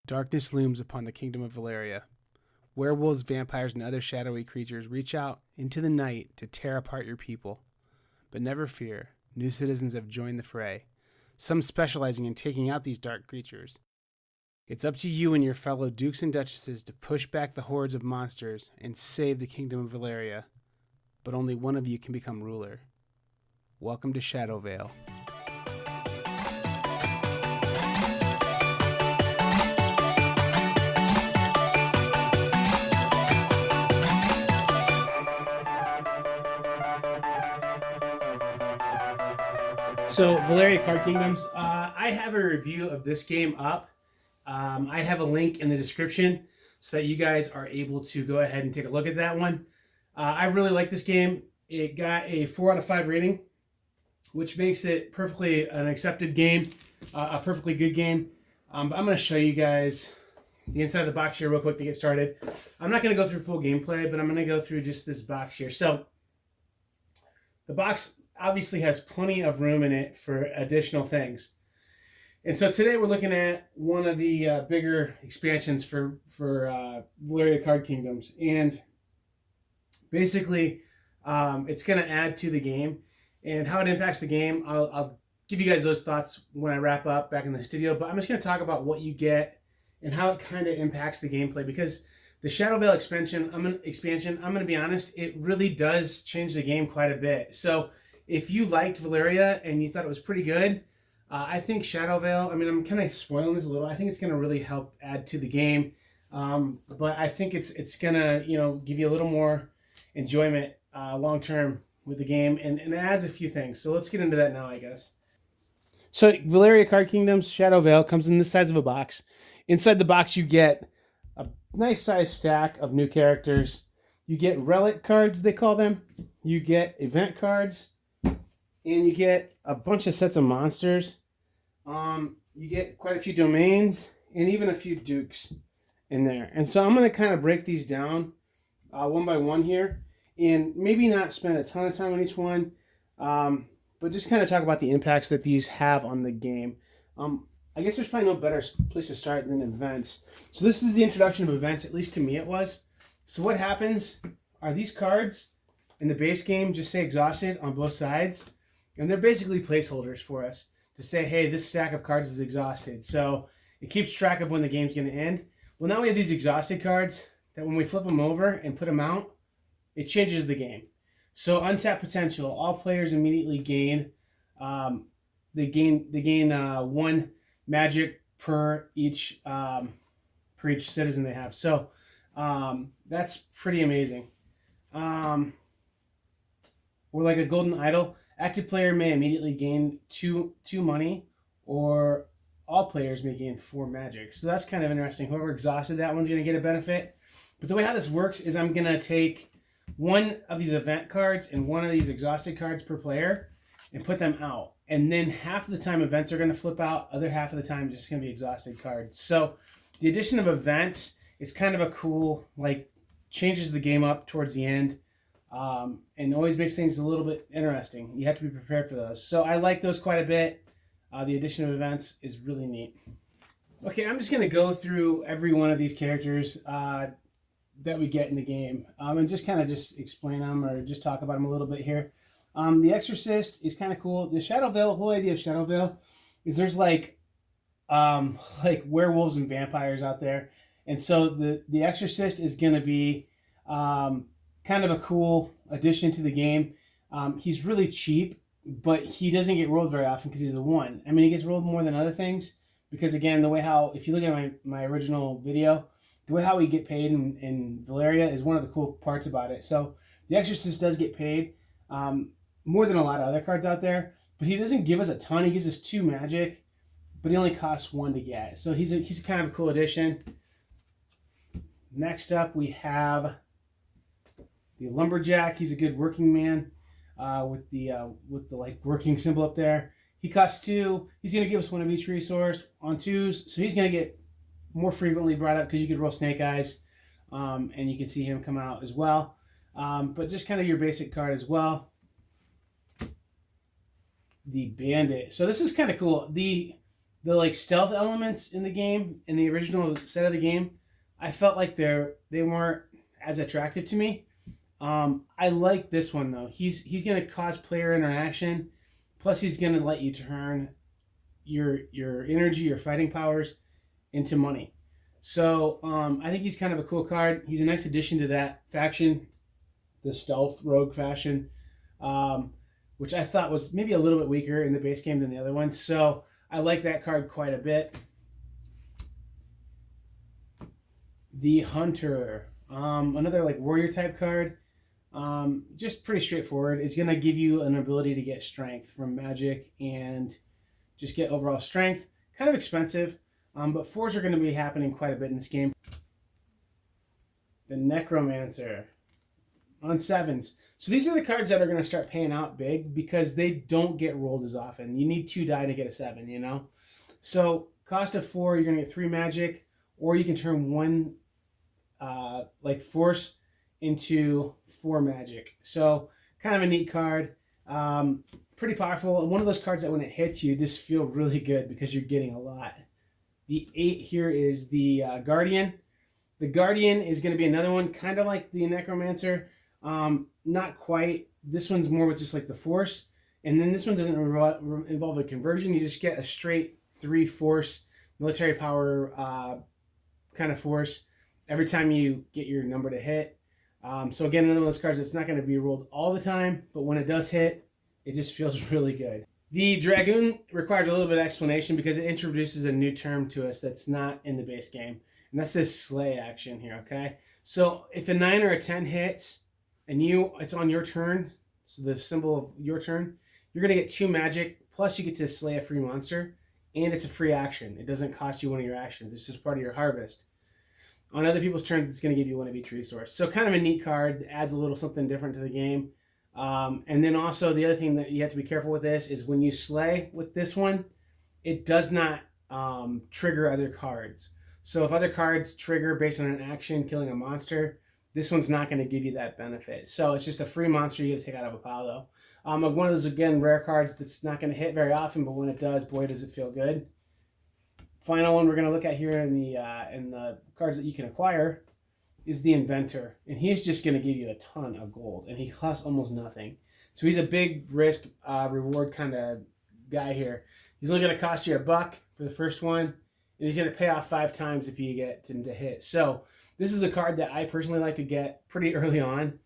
Darkness looms upon the kingdom of Valeria. Werewolves, vampires, and other shadowy creatures reach out into the night to tear apart your people. But never fear, new citizens have joined the fray, some specializing in taking out these dark creatures. It's up to you and your fellow dukes and duchesses to push back the hordes of monsters and save the kingdom of Valeria. But only one of you can become ruler. Welcome to Shadowvale. So, Valeria Card Kingdoms, I have a review of this game up. I have a link in the description so that you guys are able to go ahead and take a look at that one. I really like this game. It got a 4 out of 5 rating, which makes it perfectly an accepted game, a perfectly good game. But I'm going to show you guys the inside of the box here real quick to get started. I'm not going to go through full gameplay, but I'm going to go through just this box here. So, the box obviously has plenty of room in it for additional things. And so today we're looking at one of the bigger expansions for Valeria Card Kingdoms. And basically, it's going to add to the game. And how it impacts the game, I'll give you guys those thoughts when I wrap up back in the studio. But I'm just going to talk about what you get and how it kind of impacts the gameplay. Because the Shadowvale expansion, I'm going to be honest, it really does change the game quite a bit. So if you liked Valeria and you thought it was pretty good, I think Shadowvale, I'm kind of spoiling this a little. I think it's going to really help add to the game. But I think it's going to, give you a little more enjoyment long term with the game. And it adds a few things. So let's get into that now, I guess. So Valeria Card Kingdoms Shadowvale comes in the size of a box. Inside the box, you get a nice size stack of new characters. You get relic cards, they call them. You get event cards. And you get a bunch of sets of monsters. You get quite a few domains and even a few dukes in there. And so I'm going to kind of break these down one by one here. And maybe not spend a ton of time on each one. But just kind of talk about the impacts that these have on the game. I guess there's probably no better place to start than events. So this is the introduction of events, at least to me it was. So what happens are these cards in the base game just say exhausted on both sides. And they're basically placeholders for us to say, hey, this stack of cards is exhausted. So it keeps track of when the game's going to end. Well, now we have these exhausted cards that when we flip them over and put them out, it changes the game. So untapped potential, all players immediately gain. They gain 1 magic per each citizen they have. So that's pretty amazing. Or like a golden idol. Active player may immediately gain 2 money, or all players may gain 4 magic. So that's kind of interesting. Whoever exhausted that one's going to get a benefit. But the way how this works is I'm going to take 1 of these event cards and 1 of these exhausted cards per player and put them out. And then half of the time events are going to flip out. Other half of the time it's just going to be exhausted cards. So the addition of events is kind of a cool, changes the game up towards the end. And always makes things a little bit interesting. You have to be prepared for those. So I like those quite a bit. The addition of events is really neat. Okay, I'm just going to go through every one of these characters that we get in the game. And just kind of just explain them or just talk about them a little bit here. The Exorcist is kind of cool. The Shadowvale, the whole idea of Shadowvale is there's like werewolves and vampires out there. And so the Exorcist is going to be kind of a cool addition to the game. He's really cheap, but he doesn't get rolled very often because he's a 1. He gets rolled more than other things because, again, the way how, if you look at my original video, the way how we get paid in Valeria is one of the cool parts about it. So the Exorcist does get paid more than a lot of other cards out there, but he doesn't give us a ton. He gives us 2 magic, but he only costs 1 to get. So he's kind of a cool addition. Next up, we have the Lumberjack. He's a good working man with the working symbol up there. He costs 2. He's going to give us 1 of each resource on 2s. So he's going to get more frequently brought up because you could roll Snake Eyes. And you can see him come out as well. But just kind of your basic card as well. The Bandit. So this is kind of cool. The the like stealth elements in the game, in the original set of the game, I felt like they weren't as attractive to me. I like this one though. He's gonna cause player interaction, plus he's gonna let you turn your energy, your fighting powers, into money. So I think he's kind of a cool card. He's a nice addition to that faction, the stealth rogue faction, which I thought was maybe a little bit weaker in the base game than the other ones. So I like that card quite a bit. The Hunter, another like warrior type card. Just pretty straightforward. It's going to give you an ability to get strength from magic and just get overall strength. Kind of expensive, but 4s are going to be happening quite a bit in this game. The Necromancer on 7s. So these are the cards that are going to start paying out big because they don't get rolled as often. You need 2 die to get a 7, you know? So cost of 4, you're going to get 3 magic, or you can turn 1 like force into 4 magic. So kind of a neat card. Pretty powerful. One of those cards that when it hits you just feel really good because you're getting a lot. The 8 here is the Guardian. The Guardian is going to be another one kind of like the Necromancer. Not quite. This one's more with just like the force. And then this one doesn't involve a conversion. You just get a straight 3 force military power kind of force every time you get your number to hit. So again, another one of those cards that's not going to be rolled all the time, but when it does hit, it just feels really good. The Dragoon requires a little bit of explanation because it introduces a new term to us that's not in the base game. And that's this slay action here, okay? So if a 9 or a 10 hits and it's on your turn, so the symbol of your turn, you're going to get 2 magic, plus you get to slay a free monster, and it's a free action. It doesn't cost you one of your actions. It's just part of your harvest. On other people's turns, it's going to give you 1 of each resource. So kind of a neat card. Adds a little something different to the game. And then also the other thing that you have to be careful with this is when you slay with this one, it does not trigger other cards. So if other cards trigger based on an action killing a monster, this one's not going to give you that benefit. So it's just a free monster you got to take out of a pile though. One of those, again, rare cards that's not going to hit very often, but when it does, boy, does it feel good. Final one we're going to look at here in the cards that you can acquire is the Inventor. And he's just going to give you a ton of gold, and he costs almost nothing. So he's a big risk reward kind of guy here. He's only going to cost you $1 for the first one, and he's going to pay off 5 times if you get him to hit. So this is a card that I personally like to get pretty early on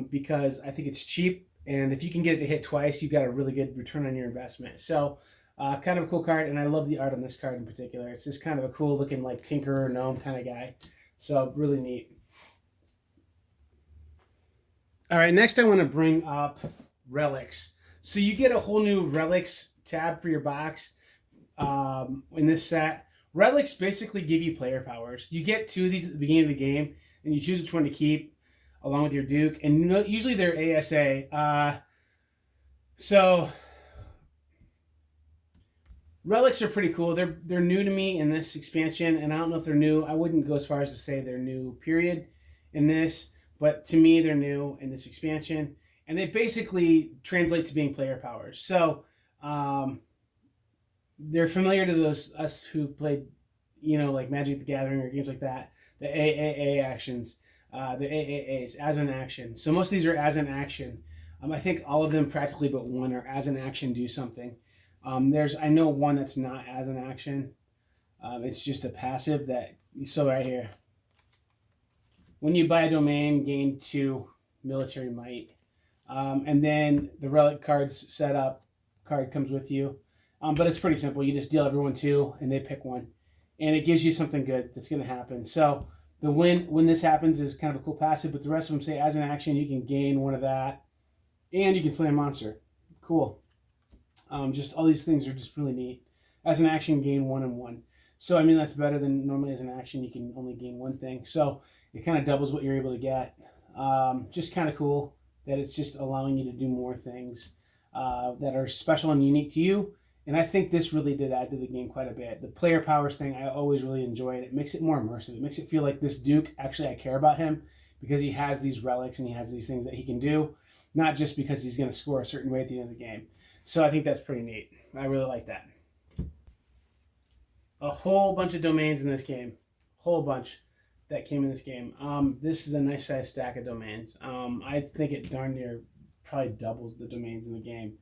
because I think it's cheap, and if you can get it to hit twice, you've got a really good return on your investment. So kind of a cool card, and I love the art on this card in particular. It's just kind of a cool looking like Tinkerer gnome kind of guy. So really neat. All right, next I want to bring up Relics. So you get a whole new Relics tab for your box in this set. Relics basically give you player powers. You get 2 of these at the beginning of the game, and you choose which one to keep along with your Duke. And usually they're ASA. So Relics are pretty cool. They're new to me in this expansion, and I don't know if they're new. I wouldn't go as far as to say they're new, period, in this. But to me, they're new in this expansion. And they basically translate to being player powers. So they're familiar to us who've played, like Magic the Gathering or games like that. The AAA actions, the AAAs, as an action. So most of these are as an action. I think all of them practically but one are as an action do something. I know one that's not as an action. It's just a passive so right here. When you buy a domain, gain 2 military might. And then the Relic cards setup card comes with you. But it's pretty simple. You just deal everyone 2 and they pick 1. And it gives you something good that's going to happen. So the when this happens is kind of a cool passive, but the rest of them say as an action, you can gain 1 of that. And you can slay a monster. Cool. Just all these things are just really neat. As an action, gain 1 and 1. So, I mean, that's better than normally as an action. You can only gain 1 thing. So, it kind of doubles what you're able to get. Just kind of cool that it's just allowing you to do more things that are special and unique to you. And I think this really did add to the game quite a bit. The player powers thing, I always really enjoy it. It makes it more immersive. It makes it feel like this Duke, actually, I care about him because he has these relics and he has these things that he can do, not just because he's going to score a certain way at the end of the game. So I think that's pretty neat. I really like that. a whole bunch of domains in this game. Whole bunch that came in this game. This is a nice size stack of domains. I think it darn near probably doubles the domains in the game.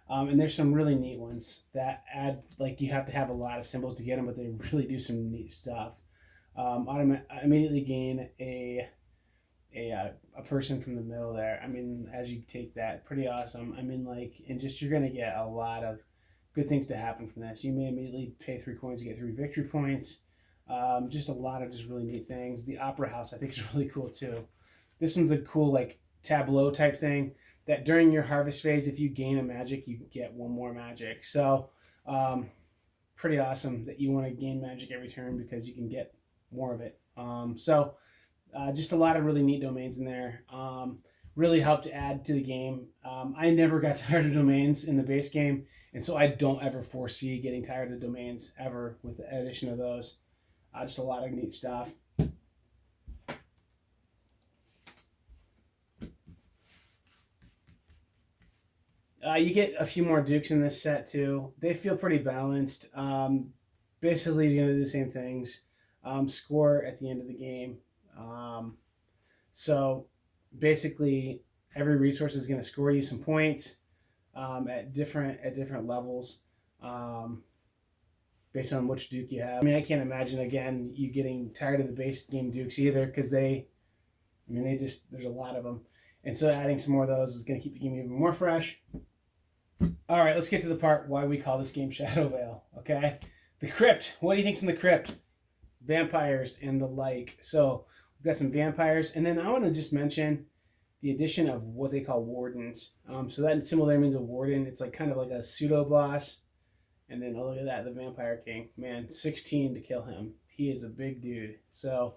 And there's some really neat ones that add, like, you have to have a lot of symbols to get them, but they really do some neat stuff. Immediately gain a person from the middle there. I mean, as you take that, pretty awesome. I mean, like, and just you're gonna get a lot of good things to happen from this. You may immediately pay 3 coins, you get 3 victory points. Just a lot of just really neat things. The Opera House I think is really cool too. This one's a cool like tableau type thing that during your harvest phase, if you gain a magic, you get 1 more magic. So pretty awesome that you want to gain magic every turn because you can get more of it. Just a lot of really neat domains in there. Really helped to add to the game. I never got tired of domains in the base game, and so I don't ever foresee getting tired of domains ever with the addition of those. Just a lot of neat stuff. You get a few more dukes in this set too. They feel pretty balanced. Basically, you're going to do the same things. Score at the end of the game. So basically, every resource is going to score you some points at different levels based on which duke you have. I mean, I can't imagine again you getting tired of the base game dukes either because there's a lot of them, and so adding some more of those is going to keep the game even more fresh. All right, let's get to the part why we call this game Shadowvale. Okay, the crypt. What do you think's in the crypt? Vampires and the like. So we've got some vampires, and then I want to just mention the addition of what they call wardens. So that symbol there means a warden. It's like kind of like a pseudo boss. And then look at that, the Vampire King. Man, 16 to kill him. He is a big dude. So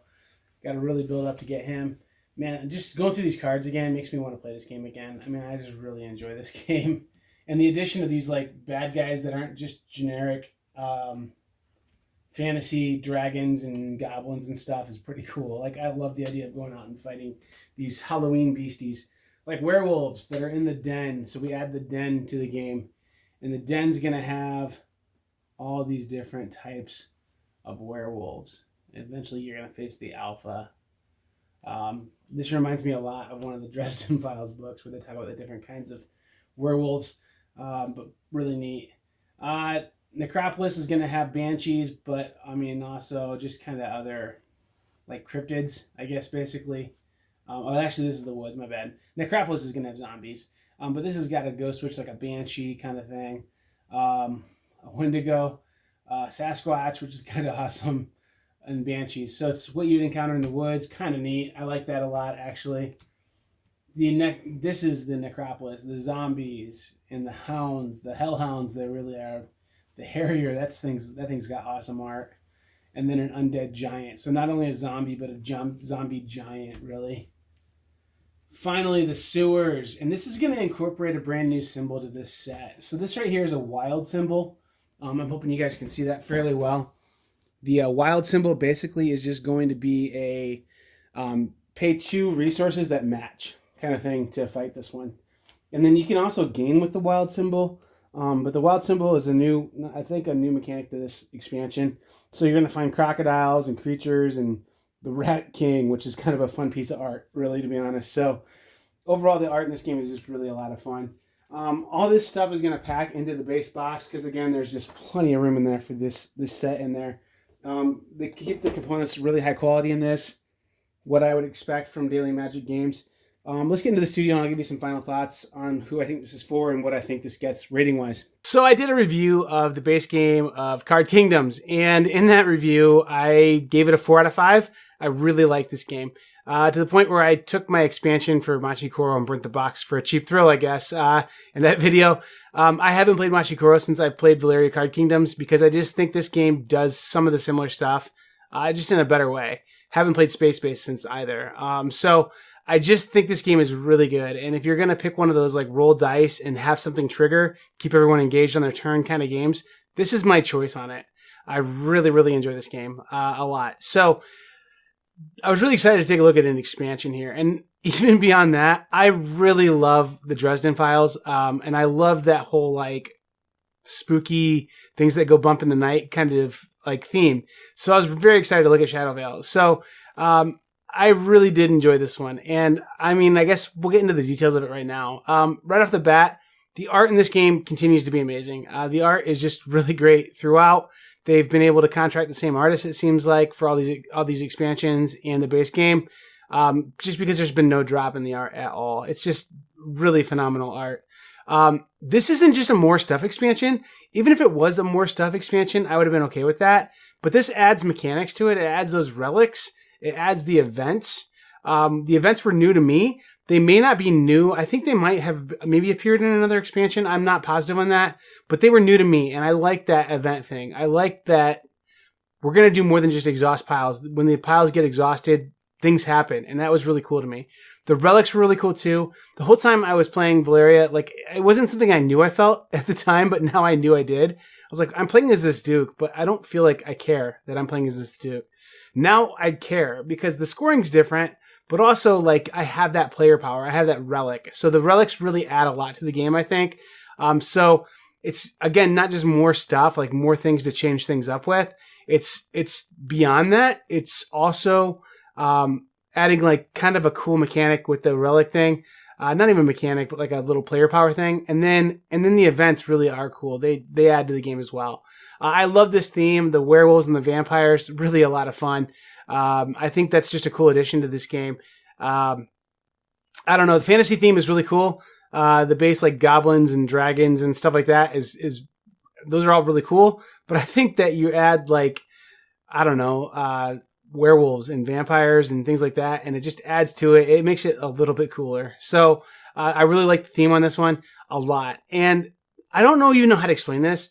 got to really build up to get him. Man, just going through these cards again makes me want to play this game again. I mean, I just really enjoy this game. And the addition of these like bad guys that aren't just generic fantasy dragons and goblins and stuff is pretty cool. Like, I love the idea of going out and fighting these Halloween beasties, like werewolves that are in the den. So we add the den to the game, and the den's gonna have all these different types of werewolves. Eventually, you're gonna face the alpha. This reminds me a lot of one of the Dresden Files books where they talk about the different kinds of werewolves, but really neat. Necropolis is going to have banshees, but I mean also just kind of other like cryptids, I guess, basically. Actually, this is the woods, my bad. Necropolis is going to have zombies, but this has got a ghost witch, like a banshee kind of thing. A Wendigo, Sasquatch, which is kind of awesome, and banshees. So it's what you'd encounter in the woods. Kind of neat. I like that a lot, actually. This is the Necropolis, the zombies and the hounds, the hellhounds. They really are. The Harrier, that thing's got awesome art. And then an undead giant. So not only a zombie, but a zombie giant, really. Finally, the sewers. And this is going to incorporate a brand new symbol to this set. So this right here is a wild symbol. I'm hoping you guys can see that fairly well. The wild symbol basically is just going to be a pay 2 resources that match kind of thing to fight this one. And then you can also gain with the wild symbol. But the wild symbol is a new mechanic to this expansion. So you're going to find crocodiles and creatures and the Rat King, which is kind of a fun piece of art, really, to be honest. So overall, the art in this game is just really a lot of fun. All this stuff is going to pack into the base box because, again, there's just plenty of room in there for this set in there. They keep the components really high quality in this, what I would expect from Daily Magic games. Let's get into the studio and I'll give you some final thoughts on who I think this is for and what I think this gets rating-wise. So I did a review of the base game of Card Kingdoms, and in that review, I gave it a 4 out of 5. I really like this game, to the point where I took my expansion for Machikoro and burnt the box for a cheap thrill, I guess, in that video. I haven't played Machikoro since I played Valeria Card Kingdoms because I just think this game does some of the similar stuff, just in a better way. Haven't played Space Base since either. So I just think this game is really good. And if you're going to pick one of those like roll dice and have something trigger, keep everyone engaged on their turn kind of games, this is my choice on it. I really, really enjoy this game a lot. So I was really excited to take a look at an expansion here. And even beyond that, I really love the Dresden Files. And I love that whole like spooky things that go bump in the night kind of like theme. So I was very excited to look at Shadowvale. So I really did enjoy this one. And I mean, I guess we'll get into the details of it right now. Right off the bat, the art in this game continues to be amazing. The art is just really great throughout. They've been able to contract the same artist, it seems like, for all these expansions and the base game, just because there's been no drop in the art at all. It's just really phenomenal art. This isn't just a more stuff expansion. Even if it was a more stuff expansion, I would have been okay with that. But this adds mechanics to it. It adds those relics. It adds the events. The events were new to me. They may not be new. I think they might have maybe appeared in another expansion. I'm not positive on that, but they were new to me. And I like that event thing. I like that we're going to do more than just exhaust piles. When the piles get exhausted, things happen. And that was really cool to me. The relics were really cool too. The whole time I was playing Valeria, like, it wasn't something I knew I felt at the time, but now I knew I did. I was like, I'm playing as this Duke, but I don't feel like I care that I'm playing as this Duke. Now I care because the scoring's different, but also, like, I have that player power. I have that relic. So the relics really add a lot to the game, I think. So it's, again, not just more stuff, like more things to change things up with. It's beyond that. It's also adding, like, kind of a cool mechanic with the relic thing. Not even mechanic, but like a little player power thing. And then the events really are cool. They add to the game as well. I love this theme. The werewolves and the vampires, really a lot of fun. I think that's just a cool addition to this game. I don't know. The fantasy theme is really cool. The base, like goblins and dragons and stuff like that, is those are all really cool. But I think that you add, like, I don't know, werewolves and vampires and things like that, and it just adds to it. It makes it a little bit cooler. So I really like the theme on this one a lot. And I don't even know how to explain this,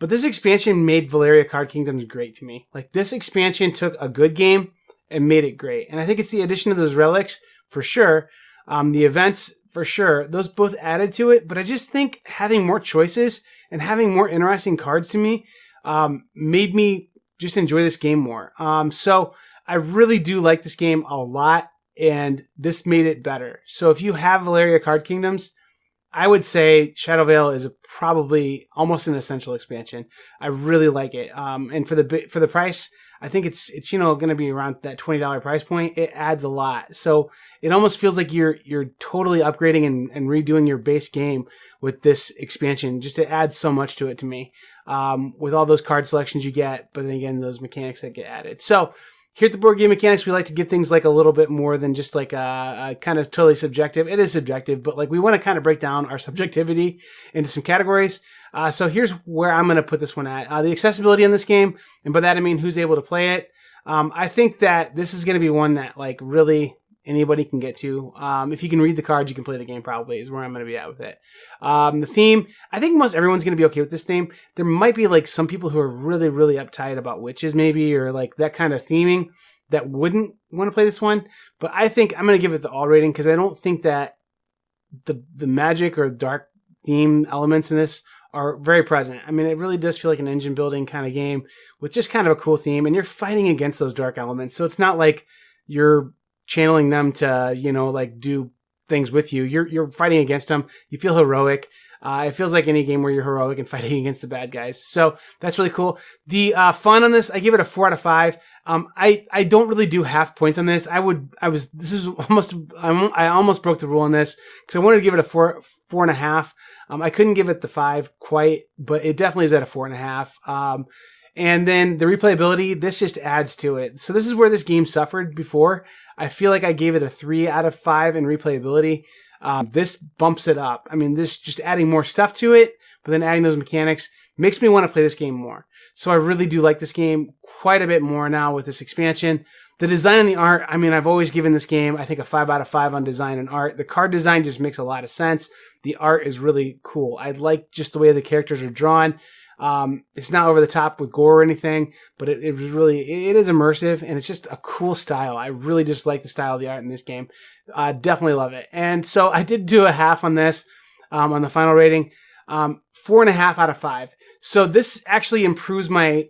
but this expansion made Valeria Card Kingdoms great to me. Like, this expansion took a good game and made it great. And I think it's the addition of those relics for sure. The events for sure. Those both added to it. But I just think having more choices and having more interesting cards to me made me just enjoy this game more. So I really do like this game a lot, and this made it better. So if you have Valeria Card Kingdoms, I would say Shadowvale is probably almost an essential expansion. I really like it. And for the price, I think it's going to be around that $20 price point. It adds a lot. So it almost feels like you're totally upgrading and redoing your base game with this expansion. Just it adds so much to it to me. With all those card selections you get, but then again, those mechanics that get added. So here at the Board Game Mechanics, we like to give things like a little bit more than just like a kind of totally subjective. It is subjective, but like we want to kind of break down our subjectivity into some categories. So here's where I'm going to put this one at. The accessibility in this game, and by that I mean who's able to play it. I think that this is going to be one that, like, really anybody can get to. If you can read the cards, you can play the game, probably, is where I'm going to be at with it. The theme, I think most everyone's going to be okay with this theme. There might be, like, some people who are really, really uptight about witches, maybe, or like that kind of theming that wouldn't want to play this one. But I think I'm going to give it the all rating because I don't think that the magic or dark theme elements in this are very present. I mean, it really does feel like an engine building kind of game with just kind of a cool theme, and you're fighting against those dark elements. So it's not like you're channeling them to, like, do things with you. You're fighting against them. You feel heroic. It feels like any game where you're heroic and fighting against the bad guys. So that's really cool. The fun on this, I give it a 4 out of 5. I don't really do half points on this. I almost broke the rule on this because I wanted to give it a 4.5. I couldn't give it the 5 quite, but it definitely is at a 4.5. And then the replayability, this just adds to it. So this is where this game suffered before. I feel like I gave it a 3 out of 5 in replayability. This bumps it up. I mean, this just adding more stuff to it, but then adding those mechanics makes me want to play this game more. So I really do like this game quite a bit more now with this expansion. The design and the art, I mean, I've always given this game, I think, a 5 out of 5 on design and art. The card design just makes a lot of sense. The art is really cool. I like just the way the characters are drawn. It's not over the top with gore or anything, but it is immersive, and it's just a cool style. I really just like the style of the art in this game. Definitely love it. And so I did do a half on this, on the final rating, 4.5 out of 5. So this actually improves my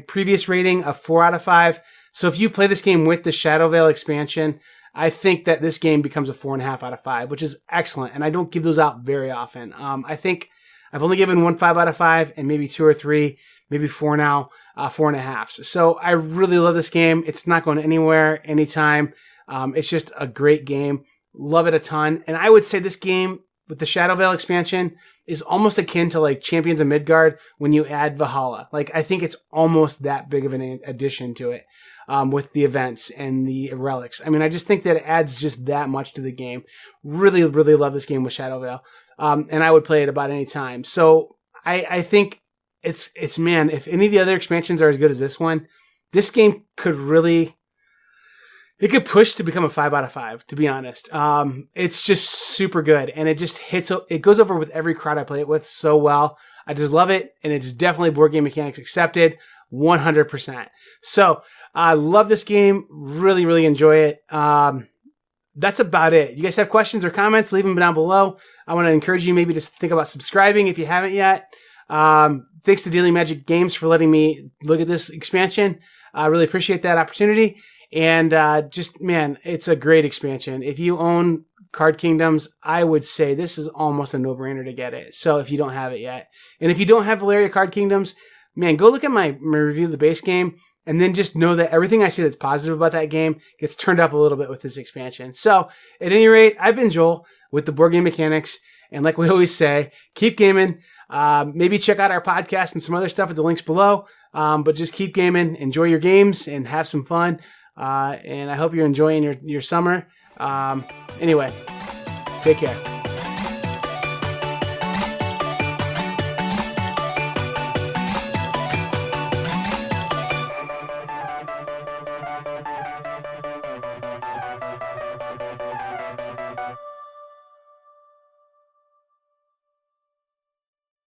previous rating of 4 out of 5. So if you play this game with the Shadowvale expansion, I think that this game becomes a 4.5 out of 5, which is excellent. And I don't give those out very often. I think I've only given one 5 out of 5 and maybe 2 or 3, maybe 4 now, 4.5. So I really love this game. It's not going anywhere anytime. It's just a great game. Love it a ton. And I would say this game with the Shadowvale expansion is almost akin to like Champions of Midgard when you add Valhalla. Like, I think it's almost that big of an addition to it, with the events and the relics. I mean, I just think that it adds just that much to the game. Really, really love this game with Shadowvale. And I would play it about any time. So I think it's man, if any of the other expansions are as good as this one, this game could really, it could push to become a 5 out of 5, to be honest. It's just super good, and it just hits, it goes over with every crowd I play it with so well. I just love it, and it's definitely board game mechanics accepted, 100%. So I love this game, really, really enjoy it. That's about it. You guys have questions or comments, leave them down below. I want to encourage you maybe to think about subscribing if you haven't yet. Thanks to Daily Magic Games for letting me look at this expansion. I really appreciate that opportunity. And just, man, it's a great expansion. If you own Card Kingdoms, I would say this is almost a no-brainer to get it. So if you don't have it yet. And if you don't have Valeria Card Kingdoms, man, go look at my review of the base game, and then just know that everything I say that's positive about that game gets turned up a little bit with this expansion. So at any rate, I've been Joel with the Board Game Mechanics. And like we always say, keep gaming. Maybe check out our podcast and some other stuff at the links below. But just keep gaming, enjoy your games, and have some fun. And I hope you're enjoying your summer. Anyway, take care.